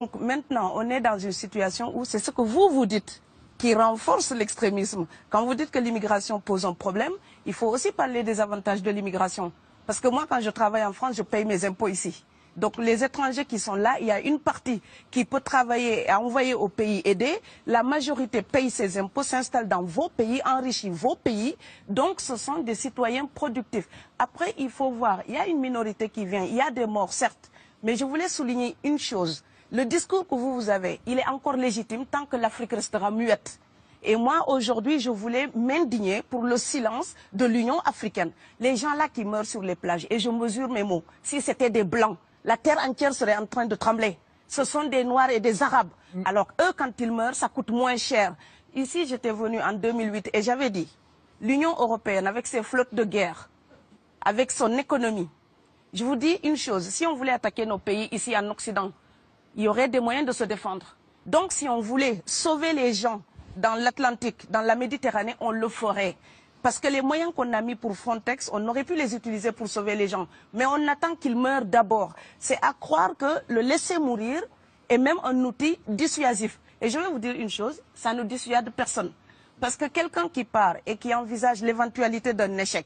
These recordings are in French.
Donc maintenant, on est dans une situation où c'est ce que vous dites qui renforce l'extrémisme. Quand vous dites que l'immigration pose un problème, il faut aussi parler des avantages de l'immigration. Parce que moi, quand je travaille en France, je paye mes impôts ici. Donc les étrangers qui sont là, il y a une partie qui peut travailler et envoyer au pays aider. La majorité paye ses impôts, s'installe dans vos pays, enrichit vos pays. Donc ce sont des citoyens productifs. Après, il faut voir, il y a une minorité qui vient, il y a des morts, certes. Mais je voulais souligner une chose. Le discours que vous avez, il est encore légitime tant que l'Afrique restera muette. Et moi, aujourd'hui, je voulais m'indigner pour le silence de l'Union africaine. Les gens là qui meurent sur les plages, et je mesure mes mots, si c'était des Blancs, la terre entière serait en train de trembler. Ce sont des Noirs et des Arabes. Alors eux, quand ils meurent, ça coûte moins cher. Ici, j'étais venu en 2008 et j'avais dit, l'Union européenne, avec ses flottes de guerre, avec son économie, je vous dis une chose, si on voulait attaquer nos pays ici en Occident, il y aurait des moyens de se défendre. Donc si on voulait sauver les gens dans l'Atlantique, dans la Méditerranée, on le ferait. Parce que les moyens qu'on a mis pour Frontex, on aurait pu les utiliser pour sauver les gens. Mais on attend qu'ils meurent d'abord. C'est à croire que le laisser mourir est même un outil dissuasif. Et je vais vous dire une chose, ça ne dissuade personne. Parce que quelqu'un qui part et qui envisage l'éventualité d'un échec,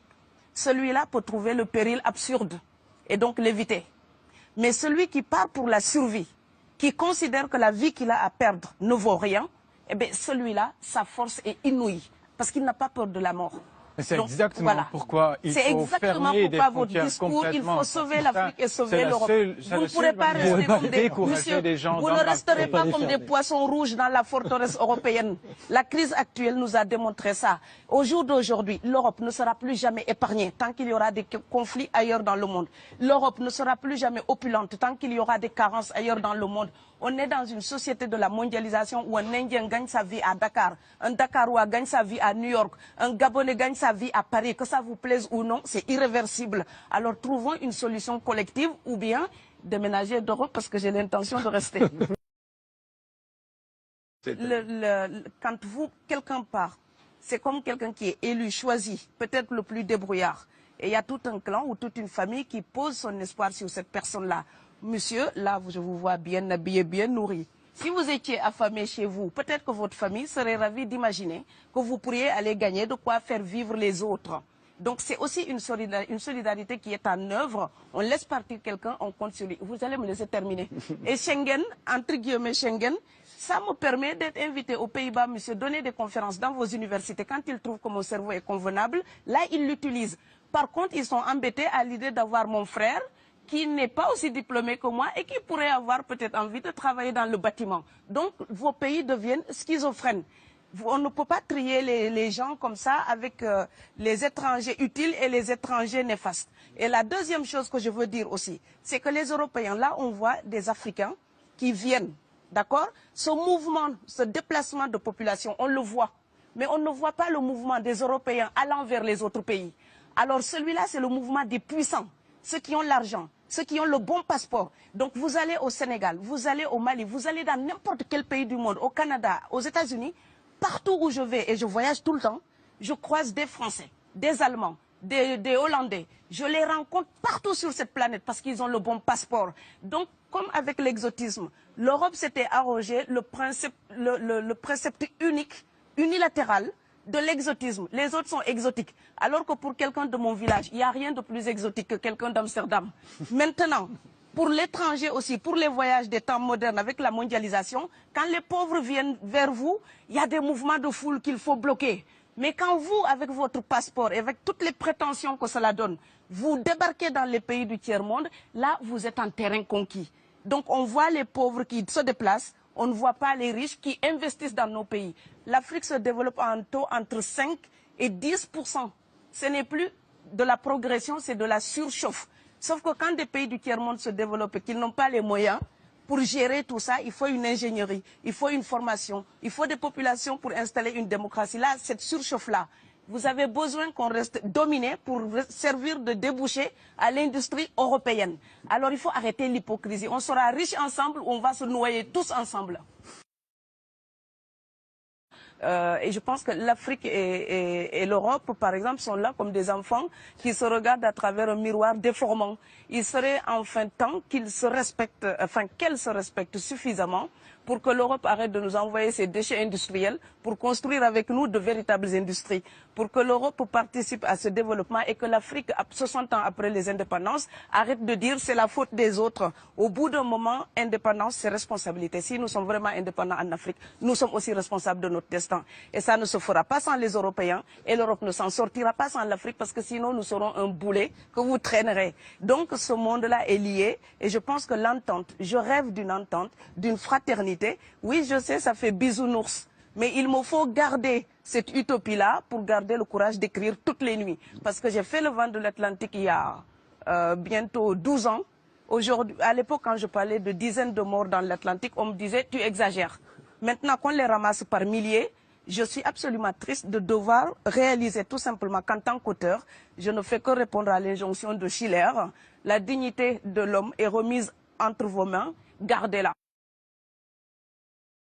celui-là peut trouver le péril absurde et donc l'éviter. Mais celui qui part pour la survie, qui considère que la vie qu'il a à perdre ne vaut rien, eh bien celui-là, sa force est inouïe, parce qu'il n'a pas peur de la mort. C'est exactement pourquoi il faut fermer des frontières complètement. Il faut sauver l'Afrique et sauver l'Europe. Vous ne pourrez pas rester comme vous ne resterez pas comme des poissons rouges dans la forteresse européenne. La crise actuelle nous a démontré ça. Au jour d'aujourd'hui, l'Europe ne sera plus jamais épargnée tant qu'il y aura des conflits ailleurs dans le monde. L'Europe ne sera plus jamais opulente tant qu'il y aura des carences ailleurs dans le monde. On est dans une société de la mondialisation où un Indien gagne sa vie à Dakar, un Dakarois gagne sa vie à New York, un Gabonais gagne sa vie à Paris. Que ça vous plaise ou non, c'est irréversible. Alors trouvons une solution collective ou bien déménager d'Europe parce que j'ai l'intention de rester. Quand quelqu'un part, c'est comme quelqu'un qui est élu, choisi, peut-être le plus débrouillard. Et il y a tout un clan ou toute une famille qui pose son espoir sur cette personne-là. Monsieur, là, je vous vois bien habillé, bien nourri. Si vous étiez affamé chez vous, peut-être que votre famille serait ravie d'imaginer que vous pourriez aller gagner de quoi faire vivre les autres. Donc c'est aussi une solidarité qui est en œuvre. On laisse partir quelqu'un, on compte sur lui. Vous allez me laisser terminer. Et Schengen, entre guillemets Schengen, ça me permet d'être invité aux Pays-Bas, monsieur, donner des conférences dans vos universités. Quand ils trouvent que mon cerveau est convenable, là, ils l'utilisent. Par contre, ils sont embêtés à l'idée d'avoir mon frère, qui n'est pas aussi diplômé que moi et qui pourrait avoir peut-être envie de travailler dans le bâtiment. Donc, vos pays deviennent schizophrènes. On ne peut pas trier les gens comme ça avec les étrangers utiles et les étrangers néfastes. Et la deuxième chose que je veux dire aussi, c'est que les Européens, là, on voit des Africains qui viennent, d'accord? Ce mouvement, ce déplacement de population, on le voit. Mais on ne voit pas le mouvement des Européens allant vers les autres pays. Alors celui-là, c'est le mouvement des puissants. Ceux qui ont l'argent, ceux qui ont le bon passeport. Donc vous allez au Sénégal, vous allez au Mali, vous allez dans n'importe quel pays du monde, au Canada, aux États-Unis, partout où je vais, et je voyage tout le temps, je croise des Français, des Allemands, des Hollandais. Je les rencontre partout sur cette planète parce qu'ils ont le bon passeport. Donc, comme avec l'exotisme, l'Europe s'était arrogé le précepte unique, unilatéral, de l'exotisme. Les autres sont exotiques. Alors que pour quelqu'un de mon village, il n'y a rien de plus exotique que quelqu'un d'Amsterdam. Maintenant, pour l'étranger aussi, pour les voyages des temps modernes avec la mondialisation, quand les pauvres viennent vers vous, il y a des mouvements de foule qu'il faut bloquer. Mais quand vous, avec votre passeport et avec toutes les prétentions que cela donne, vous débarquez dans les pays du tiers-monde, là, vous êtes en terrain conquis. Donc on voit les pauvres qui se déplacent, on ne voit pas les riches qui investissent dans nos pays. L'Afrique se développe en taux entre 5 et 10%. Ce n'est plus de la progression, c'est de la surchauffe. Sauf que quand des pays du tiers-monde se développent et qu'ils n'ont pas les moyens pour gérer tout ça, il faut une ingénierie, il faut une formation, il faut des populations pour installer une démocratie. Là, cette surchauffe-là, vous avez besoin qu'on reste dominé pour servir de débouché à l'industrie européenne. Alors il faut arrêter l'hypocrisie. On sera riches ensemble ou on va se noyer tous ensemble. Et je pense que l'Afrique et l'Europe, par exemple, sont là comme des enfants qui se regardent à travers un miroir déformant. Il serait enfin temps qu'ils se respectent, enfin qu'elles se respectent suffisamment pour que l'Europe arrête de nous envoyer ses déchets industriels pour construire avec nous de véritables industries, pour que l'Europe participe à ce développement et que l'Afrique, 60 ans après les indépendances, arrête de dire c'est la faute des autres. Au bout d'un moment, indépendance, c'est responsabilité. Si nous sommes vraiment indépendants en Afrique, nous sommes aussi responsables de notre destin. Et ça ne se fera pas sans les Européens et l'Europe ne s'en sortira pas sans l'Afrique parce que sinon nous serons un boulet que vous traînerez. Donc ce monde-là est lié et je pense que l'entente, je rêve d'une entente, d'une fraternité. Oui, je sais, ça fait bisounours. Mais il me faut garder cette utopie-là pour garder le courage d'écrire toutes les nuits. Parce que j'ai fait le vent de l'Atlantique il y a bientôt 12 ans. Aujourd'hui, à l'époque, quand je parlais de dizaines de morts dans l'Atlantique, on me disait « tu exagères ». Maintenant qu'on les ramasse par milliers, je suis absolument triste de devoir réaliser tout simplement qu'en tant qu'auteur, je ne fais que répondre à l'injonction de Schiller. La dignité de l'homme est remise entre vos mains, gardez-la.